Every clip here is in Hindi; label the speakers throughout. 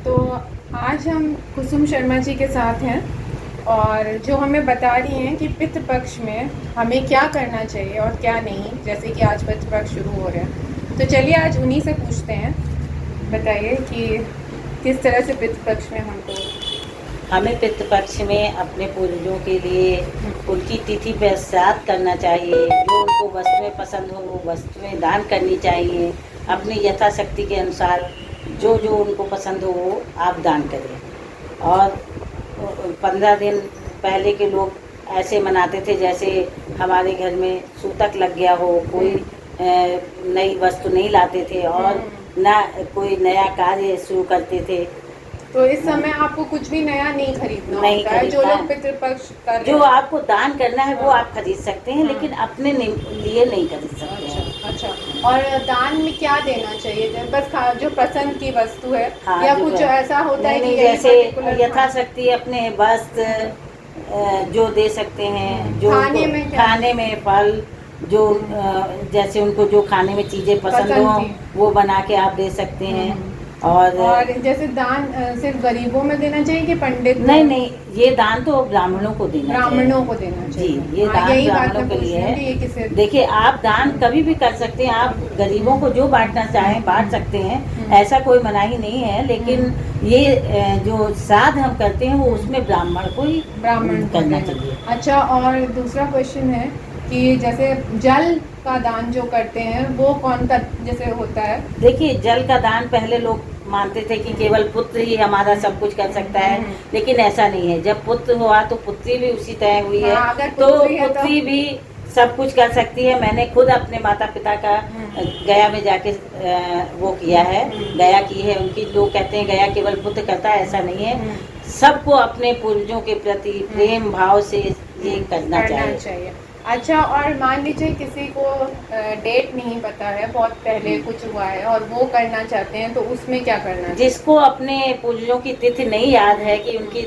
Speaker 1: तो आज हम कुसुम शर्मा जी के साथ हैं और जो हमें बता रही हैं कि पितृ पक्ष में हमें क्या करना चाहिए और क्या नहीं, जैसे कि आज पितृ पक्ष शुरू हो रहे हैं। तो चलिए आज उन्हीं से पूछते हैं, बताइए कि किस तरह से पितृ पक्ष में
Speaker 2: हमें पितृपक्ष में अपने पूर्वजों के लिए उनकी तिथि पर श्राद्ध करना चाहिए। जो उनको वस्तुएं पसंद हो वो वस्तुएं दान करनी चाहिए। अपनी यथाशक्ति के अनुसार जो जो उनको पसंद हो वो आप दान करें। और 15 दिन पहले के लोग ऐसे मनाते थे जैसे हमारे घर में सूतक लग गया हो, कोई नई वस्तु नहीं लाते थे और ना कोई नया कार्य शुरू करते थे।
Speaker 1: तो इस समय आपको कुछ भी नया नहीं खरीदना होता है। जो लोग पितृपक्ष कर
Speaker 2: जो आपको दान करना है वो आप खरीद सकते हैं, लेकिन अपने लिए नहीं खरीद सकते हैं।
Speaker 1: अच्छा, और दान में क्या देना चाहिए? बस जो पसंद की वस्तु है,
Speaker 2: हाँ,
Speaker 1: या कुछ ऐसा होता है कि
Speaker 2: जैसे यथाशक्ति अपने वस्त्र जो दे सकते हैं, जो खाने में फल, जो जैसे उनको जो खाने में चीजें पसंद हो वो बना के आप दे सकते हैं। और
Speaker 1: जैसे दान सिर्फ गरीबों में देना चाहिए कि पंडित?
Speaker 2: नहीं, ये दान तो ब्राह्मणों को देना चाहिए।
Speaker 1: ब्राह्मणों को देना चाहिए
Speaker 2: जी, ये दान ब्राह्मणों के लिए है। देखिए, आप दान कभी भी कर सकते हैं, आप गरीबों को जो बांटना चाहें बांट सकते हैं, ऐसा कोई मनाही नहीं है। लेकिन ये जो श्राद्ध हम करते हैं वो उसमें ब्राह्मण को ही करना चाहिए।
Speaker 1: अच्छा, और दूसरा क्वेश्चन है कि जैसे जल का दान जो करते हैं वो कौन सा जैसे होता है?
Speaker 2: देखिए, जल का दान पहले लोग मानते थे कि केवल पुत्र ही हमारा सब कुछ कर सकता है, लेकिन ऐसा नहीं है। जब पुत्र हुआ तो पुत्री भी उसी तरह हुई है। तो पुत्री भी सब कुछ कर सकती है। मैंने खुद अपने माता पिता का गया में जाके वो किया है, गया की है उनकी। लोग कहते हैं गया केवल पुत्र करता है, ऐसा नहीं है। सबको अपने पूर्वजों के प्रति प्रेम भाव से ये करना चाहिए।
Speaker 1: अच्छा, और मान लीजिए किसी को डेट नहीं पता है, बहुत पहले कुछ हुआ है और वो करना चाहते हैं, तो उसमें क्या करना चाहिए?
Speaker 2: जिसको अपने पूर्वजों की तिथि नहीं याद है कि उनकी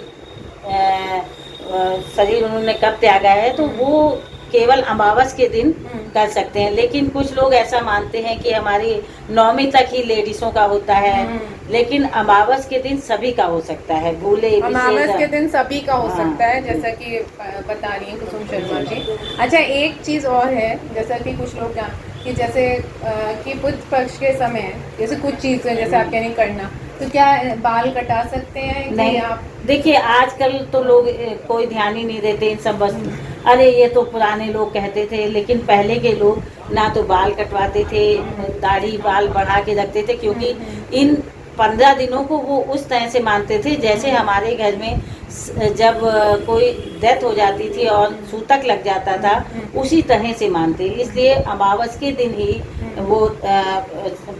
Speaker 2: शरीर उन्होंने कब त्यागा है, तो वो केवल अमावस के दिन कर सकते हैं। लेकिन कुछ लोग ऐसा मानते हैं कि हमारी 9वीं तक ही लेडीजों का होता है, लेकिन अमावस के दिन सभी का हो सकता है। भूले
Speaker 1: अमावस के दिन सभी का हो सकता है, जैसा कि बता रही हैं कुसुम शर्मा जी। अच्छा, एक चीज और है, जैसा कि कुछ लोग कि जैसे कि बुध पक्ष के समय जैसे कुछ चीजें जैसे आप कह रही करना, तो क्या बाल कटा सकते हैं?
Speaker 2: नहीं, आप देखिए आजकल तो लोग कोई ध्यान ही नहीं देते इन सब वस्तु। अरे ये तो पुराने लोग कहते थे, लेकिन पहले के लोग ना तो बाल कटवाते थे, दाढ़ी बाल बढ़ा के रखते थे, क्योंकि इन 15 दिनों को वो उस तरह से मानते थे जैसे हमारे घर में जब कोई डेथ हो जाती थी और सूतक लग जाता था, उसी तरह से मानते। इसलिए अमावस के दिन ही वो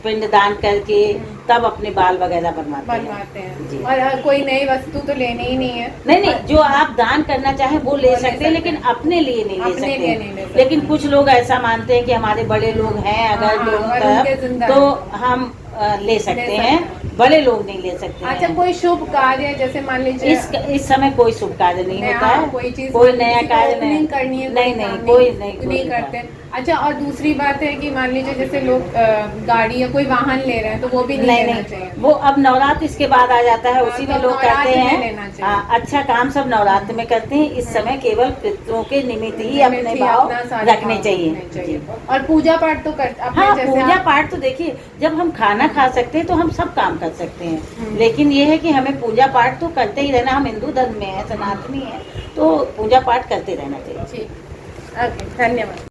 Speaker 2: पिंडदान करके तब अपने बाल वगैरह बनवाते हैं।
Speaker 1: जी। और कोई नई वस्तु तो लेनी ही नहीं है? नहीं,
Speaker 2: जो आप दान करना चाहें वो ले सकते हैं, लेकिन अपने लिए नहीं ले सकते। लेकिन कुछ लोग ऐसा मानते हैं कि हमारे बड़े लोग हैं अगर तो हम ले सकते हैं, बड़े लोग नहीं ले सकते।
Speaker 1: अच्छा, कोई शुभ कार्य जैसे मान लीजिए
Speaker 2: इस समय कोई शुभ कार्य नहीं होता है, कोई नया कार्य नहीं
Speaker 1: करनी है,
Speaker 2: नहीं कोई नहीं
Speaker 1: करते। अच्छा, और दूसरी बात है कि मान लीजिए जैसे लोग गाड़ी या कोई वाहन ले रहे हैं तो वो भी नहीं लेना चाहिए।
Speaker 2: वो अब नवरात्र इसके बाद आ जाता है, उसी में लोग करते हैं। अच्छा काम सब नवरात्र में करते हैं। इस समय केवल पितरों के निमित्त ही अपने भाव रखने चाहिए।
Speaker 1: और पूजा पाठ तो
Speaker 2: हाँ, पूजा पाठ तो देखिए, जब हम खाना खा सकते हैं तो हम सब काम कर सकते हैं। लेकिन ये है कि हमें पूजा पाठ तो करते ही रहना। हम हिंदू धर्म में है, सनातनी है, तो पूजा पाठ करते रहना चाहिए।
Speaker 1: ठीक, धन्यवाद।